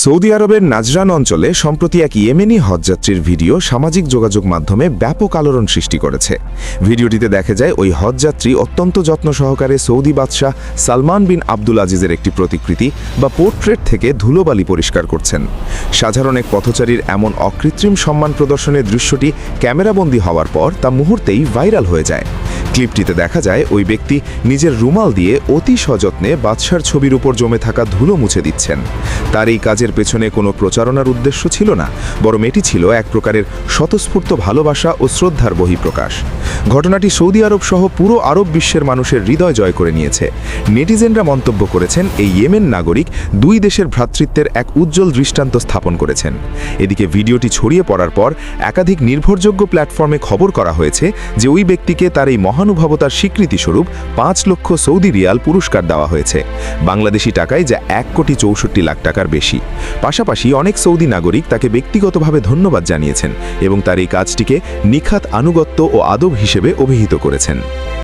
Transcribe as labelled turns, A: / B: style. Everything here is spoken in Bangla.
A: সৌদি আরবের নাজরান অঞ্চলে সম্প্রতি এক ইয়েমেনি হজযাত্রীর ভিডিও সামাজিক যোগাযোগ মাধ্যমে ব্যাপক আলোড়ন সৃষ্টি করেছে। ভিডিওটিতে দেখা যায় ওই হজযাত্রী অত্যন্ত যত্ন সহকারে সৌদি বাদশাহ সালমান বিন আব্দুল আজিজের একটি প্রতিকৃতি বা পোর্ট্রেট থেকে ধুলোবালি পরিষ্কার করছেন। সাধারণ এক পথচারীর এমন অকৃত্রিম সম্মান প্রদর্শনের দৃশ্যটি ক্যামেরাবন্দী হওয়ার পর তা মুহূর্তেই ভাইরাল হয়ে যায়। ক্লিপটিতে দেখা যায় ওই ব্যক্তি নিজের রুমাল দিয়ে অতি সযত্নে বাদশার ছবির উপর জমে থাকা ধুলো মুছে দিচ্ছেন। তার এই কাজের পেছনে কোনো প্রচারণার উদ্দেশ্য ছিল না, বরং এটি ছিল এক প্রকারের স্বতঃস্ফূর্ত ভালোবাসা ও শ্রদ্ধার বহিঃপ্রকাশ। ঘটনাটি সৌদি আরব সহ পুরো আরব বিশ্বের মানুষের হৃদয় জয় করে নিয়েছে। নেটিজেনরা মন্তব্য করেছেন, এই ইয়েমেন নাগরিক দুই দেশের ভ্রাতৃত্বের এক উজ্জ্বল দৃষ্টান্ত স্থাপন করেছেন। এদিকে ভিডিওটি ছড়িয়ে পড়ার পর একাধিক নির্ভরযোগ্য প্ল্যাটফর্মে খবর করা হয়েছে যে ওই ব্যক্তিকে তার এই মহানুভবতার স্বীকৃতিস্বরূপ ৫ লক্ষ সৌদি রিয়াল পুরস্কার দেওয়া হয়েছে, বাংলাদেশি টাকায় যা ১,৬৪,০০,০০০ টাকার বেশি। পাশাপাশি অনেক সৌদি নাগরিক তাকে ব্যক্তিগতভাবে ধন্যবাদ জানিয়েছেন এবং তার এই কাজটিকে নিখাত আনুগত্য ও আদব হিসেবে অভিহিত করেছেন।